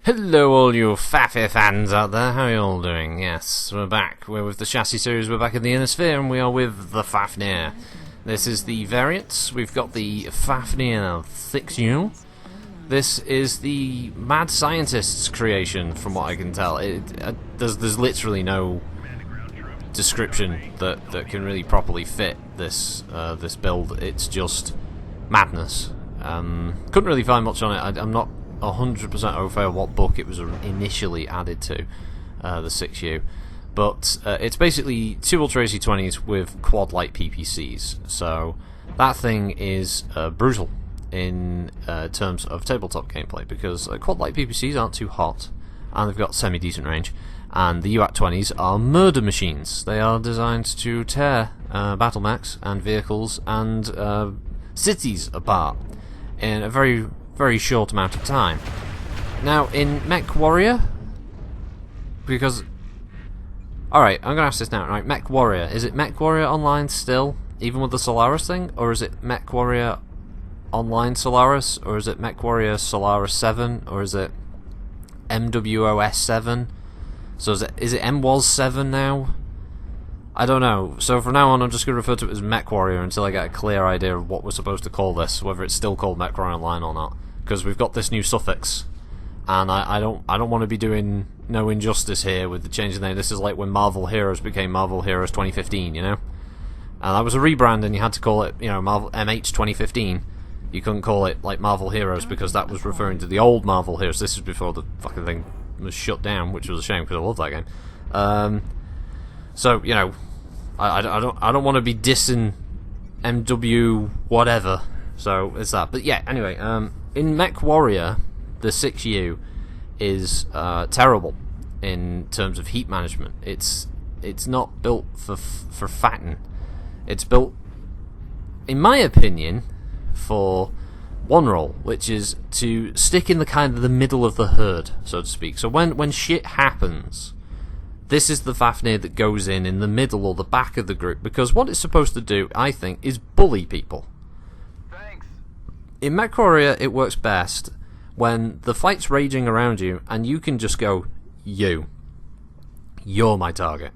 Hello all you Fafnir fans out there, how are you all doing? Yes, we're back. We're with the chassis series, we're back in the inner sphere, and we are with the Fafnir. This is the variants. We've got the Fafnir 6U. This is the mad scientist's creation, from what I can tell. There's literally no description that can really properly fit this this build. It's just madness. Couldn't really find much on it. I'm not 100% au fait what book it was initially added to, the 6U, but it's basically two Ultra AC-20s with quad light PPCs, so that thing is brutal in terms of tabletop gameplay, because quad light PPCs aren't too hot and they've got semi-decent range, and the UAT-20s are murder machines. They are designed to tear battle mechs and vehicles and cities apart in a very short amount of time. Now, in MechWarrior, because... Alright, I'm gonna ask this now. Right, MechWarrior. Is it MechWarrior Online still, even with the Solaris thing? Or is it MechWarrior Online Solaris? Or is it MechWarrior Solaris 7? Or is it MWOS 7? So is it MWOS 7 now? I don't know. So from now on, I'm just going to refer to it as MechWarrior until I get a clear idea of what we're supposed to call this, whether it's still called MechWarrior Online or not. Because we've got this new suffix, and I don't want to be doing no injustice here with the change of name. This is like when Marvel Heroes became Marvel Heroes 2015, you know. And that was a rebrand, and you had to call it, you know, Marvel MH 2015. You couldn't call it like Marvel Heroes because that was referring to the old Marvel Heroes. This is before the fucking thing was shut down, which was a shame because I love that game. So, you know, I don't want to be dissing MW whatever, so it's that. But yeah, anyway, in MechWarrior, the 6U is terrible in terms of heat management. It's not built for fatting. It's built, in my opinion, for one role, which is to stick in the kind of the middle of the herd, so to speak. So when shit happens, this is the Fafnir that goes in the middle or the back of the group, because what it's supposed to do, I think, is bully people. Thanks. In MechWarrior, it works best when the fight's raging around you and you can just go, you're my target.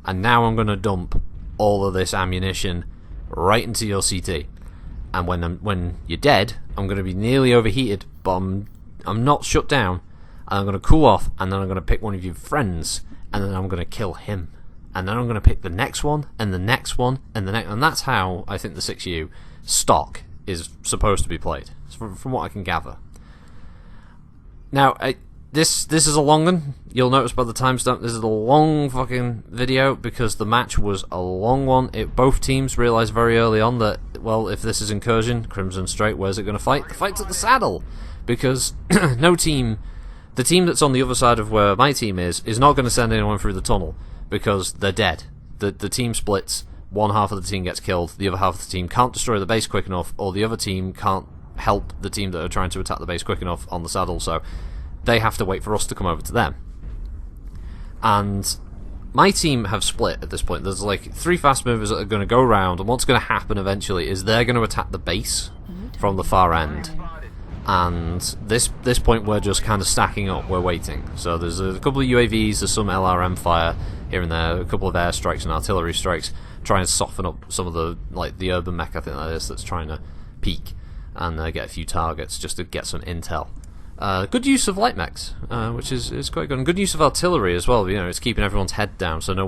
And now I'm going to dump all of this ammunition right into your CT. And when you're dead, I'm going to be nearly overheated, but I'm not shut down, and I'm going to cool off, and then I'm going to pick one of your friends, and then I'm going to kill him, and then I'm going to pick the next one, and the next one, and the next, and that's how I think the 6U stock is supposed to be played, from what I can gather. Now, this is a long one. You'll notice by the timestamp this is a long fucking video because the match was a long one. Both teams realised very early on that, well, if this is incursion, Crimson Straight, where's it going to fight? The fight's at the saddle, because no team... The team that's on the other side of where my team is not going to send anyone through the tunnel because they're dead. The team splits, one half of the team gets killed, the other half of the team can't destroy the base quick enough, or the other team can't help the team that are trying to attack the base quick enough on the saddle, so they have to wait for us to come over to them. And my team have split at this point. There's like 3 fast movers that are going to go around, and what's going to happen eventually is they're going to attack the base from the far end. And this point we're just kind of stacking up, we're waiting. So there's a couple of UAVs, there's some LRM fire here and there, a couple of airstrikes and artillery strikes, trying to soften up some of the urban mech, I think that is, that's trying to peek and get a few targets just to get some intel. Good use of light mechs, which is quite good, and good use of artillery as well. You know, it's keeping everyone's head down, so no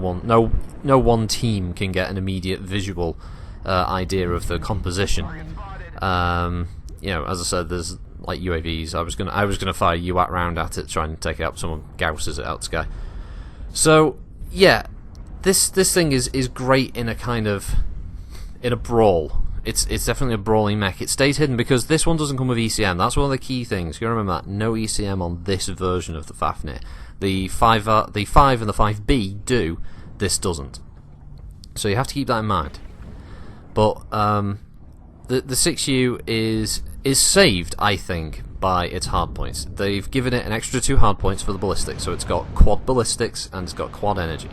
one team can get an immediate visual idea of the composition. You know, as I said, there's like UAVs. I was gonna fire a UAT round at it, try and take it out. Someone gausses it out the sky. So yeah, this thing is great in a brawl. It's definitely a brawling mech. It stays hidden because this one doesn't come with ECM. That's one of the key things. You gotta remember that. No ECM on this version of the Fafnir. The 5 and the 5B do. This doesn't. So you have to keep that in mind. But the 6U is saved, I think, by its hardpoints. They've given it an extra 2 hardpoints for the ballistics, so it's got quad ballistics and it's got quad energy.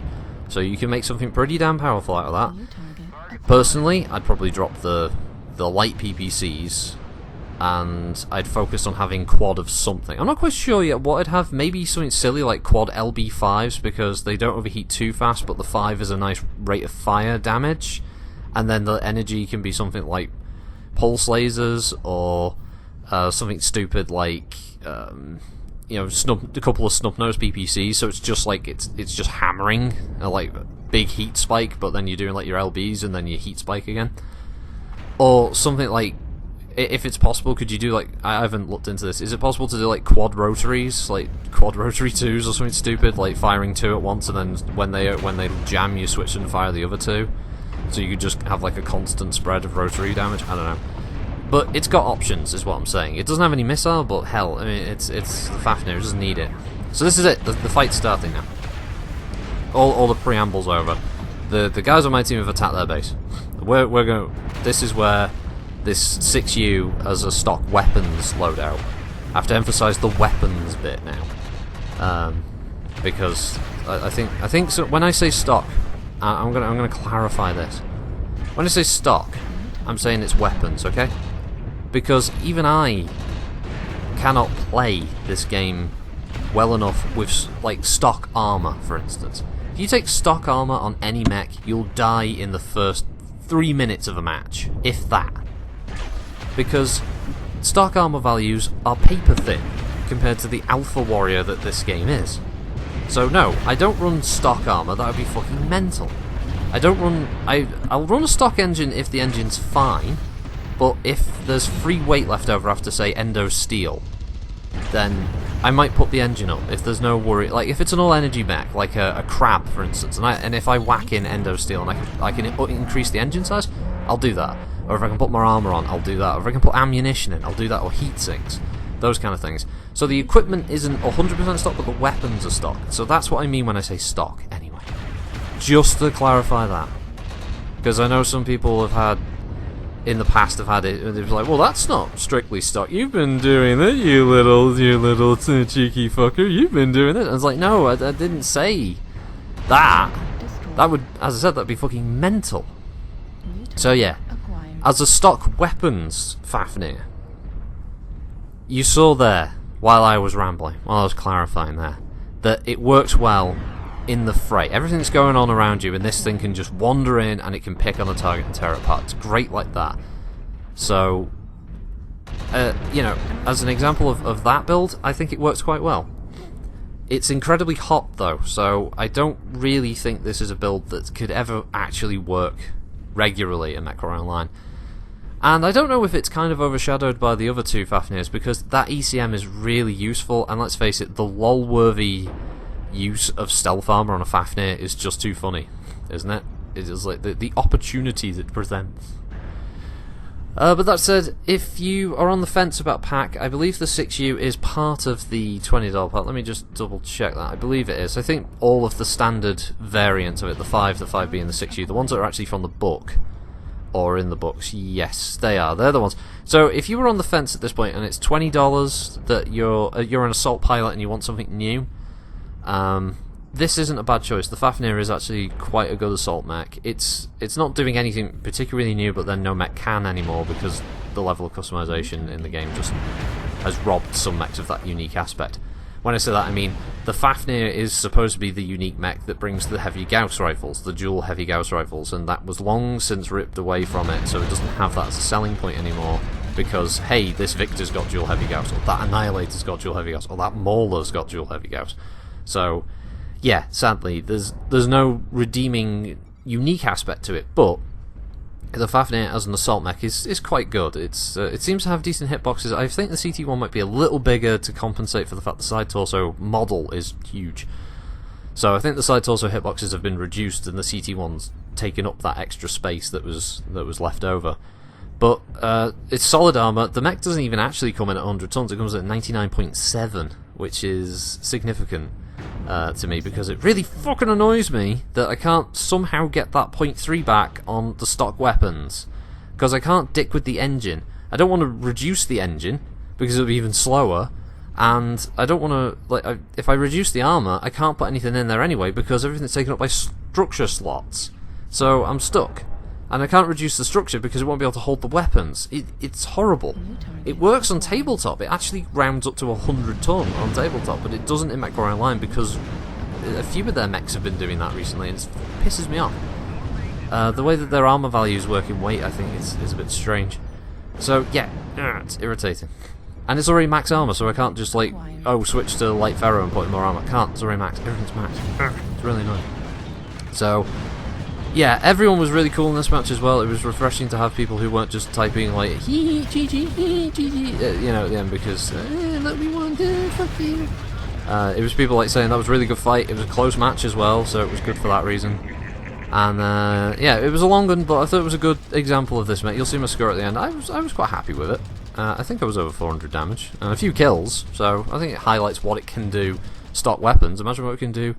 So you can make something pretty damn powerful out of that. Personally, I'd probably drop the light PPCs and I'd focused on having quad of something. I'm not quite sure yet what I'd have. Maybe something silly like quad LB5s, because they don't overheat too fast, but the 5 is a nice rate of fire damage, and then the energy can be something like pulse lasers, or something stupid like you know, a couple of snub-nosed PPCs, so it's just like it's just hammering, like big heat spike, but then you're doing like your LBs and then your heat spike again. Or something like, if it's possible, could you do like, I haven't looked into this, is it possible to do like quad rotaries, like quad rotary 2s or something stupid, like firing 2 at once, and then when they jam you switch and fire the other 2, so you could just have like a constant spread of rotary damage? I don't know. But it's got options, is what I'm saying. It doesn't have any missile, but hell, I mean, it's the Fafnir, it doesn't need it. So this is it, the fight's starting now. All the preamble's over. The guys on my team have attacked their base. We're going. This is where this 6U as a stock weapons loadout. I have to emphasise the weapons bit now, because I think so. When I say stock, I'm gonna clarify this. When I say stock, I'm saying it's weapons, okay? Because even I cannot play this game well enough with like stock armor, for instance. If you take stock armor on any mech, you'll die in the first 3 minutes of a match, if that. Because stock armor values are paper thin compared to the alpha warrior that this game is. So no, I don't run stock armor, that would be fucking mental. I don't run... I'll run a stock engine if the engine's fine, but if there's free weight left over after, say, endo steel, then I might put the engine up if there's no worry. Like, if it's an all-energy mech, like a crab, for instance, and if I whack in endo steel and I can increase the engine size, I'll do that. Or if I can put more armor on, I'll do that. Or if I can put ammunition in, I'll do that. Or heat sinks. Those kind of things. So the equipment isn't 100% stock, but the weapons are stock. So that's what I mean when I say stock, anyway. Just to clarify that. Because I know some people have had, in the past, have had it, and they're like, well, that's not strictly stock. You've been doing it, you little cheeky fucker. You've been doing it. And it's like, no, I didn't say that. That would, as I said, that'd be fucking mental. So yeah, as a stock weapons Fafnir, you saw there, while I was rambling, while I was clarifying there, that it works well in the fray. Everything's going on around you, and this thing can just wander in and it can pick on a target and tear it apart. It's great like that. So, you know, as an example of that build, I think it works quite well. It's incredibly hot though, so I don't really think this is a build that could ever actually work regularly in MechWarrior Online. And I don't know if it's kind of overshadowed by the other two Fafnirs, because that ECM is really useful, and let's face it, the lol-worthy use of stealth armor on a Fafnir is just too funny, isn't it? It is like the opportunities it presents. But that said, if you are on the fence about pack, I believe the 6U is part of the $20 pack. Let me just double check that. I believe it is. I think all of the standard variants of it, the 5B and the 6U, the ones that are actually from the book, or in the books, yes, they are. They're the ones. So if you were on the fence at this point and it's $20 that you're an assault pilot and you want something new, this isn't a bad choice. The Fafnir is actually quite a good assault mech. It's not doing anything particularly new, but then no mech can anymore because the level of customization in the game just has robbed some mechs of that unique aspect. When I say that, I mean the Fafnir is supposed to be the unique mech that brings the heavy Gauss rifles, the dual heavy Gauss rifles, and that was long since ripped away from it, so it doesn't have that as a selling point anymore, because, hey, this Victor's got dual heavy Gauss, or that Annihilator's got dual heavy Gauss, or that Mauler's got dual heavy Gauss. So, yeah, sadly, there's no redeeming unique aspect to it, but the Fafnir as an assault mech is quite good. It seems to have decent hitboxes. I think the CT1 might be a little bigger to compensate for the fact the side torso model is huge. So I think the side torso hitboxes have been reduced and the CT1's taken up that extra space that was left over. But it's solid armor. The mech doesn't even actually come in at 100 tons. It comes at 99.7, which is significant to me, because it really fucking annoys me that I can't somehow get that 0.3 back on the stock weapons, because I can't dick with the engine. I don't want to reduce the engine because it'll be even slower, and I don't want to, if I reduce the armor, I can't put anything in there anyway because everything's taken up by structure slots. So I'm stuck. And I can't reduce the structure because it won't be able to hold the weapons. It's horrible. It works on tabletop. It actually rounds up to 100 ton on tabletop, but it doesn't in MechWarrior Online because a few of their mechs have been doing that recently, and it pisses me off. The way that their armor values work in weight, I think, is a bit strange. So, yeah, it's irritating. And it's already max armor, so I can't just, like, switch to light ferro and put in more armor. I can't. It's already max. Everything's max. It's really annoying. So, yeah, everyone was really cool in this match as well. It was refreshing to have people who weren't just typing, like, hee, GG, hee, GG, you know, at the end because, let me one, fuck you. It was people, like, saying that was a really good fight. It was a close match as well, so it was good for that reason. And yeah, it was a long one, but I thought it was a good example of this, mate. You'll see my score at the end. I was quite happy with it. I think I was over 400 damage and a few kills, so I think it highlights what it can do. Stock weapons. Imagine what it can do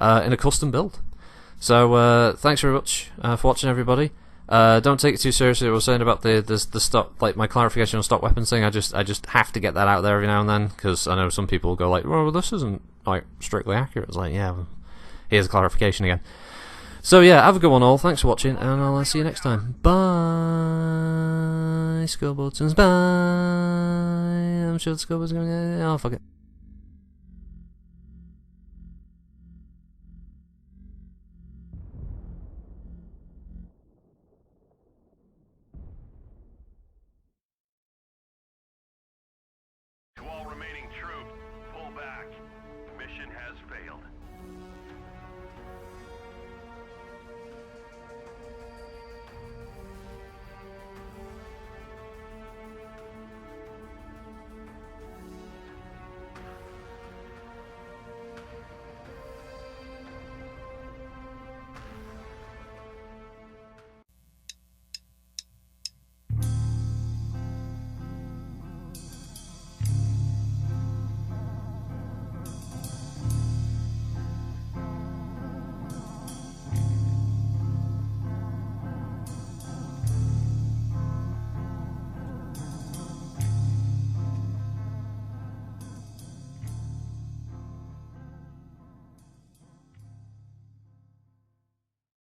in a custom build. So thanks very much for watching, everybody. Don't take it too seriously. What I was saying about the stock, like my clarification on stock weapons thing. I just have to get that out there every now and then because I know some people go like, "Well, this isn't like strictly accurate." It's like, yeah, well, here's a clarification again. So yeah, have a good one all. Thanks for watching, and I'll see you next time. Bye, Skull Buttons. Bye. I'm sure the Skull Buttons are going to... Oh, fuck it.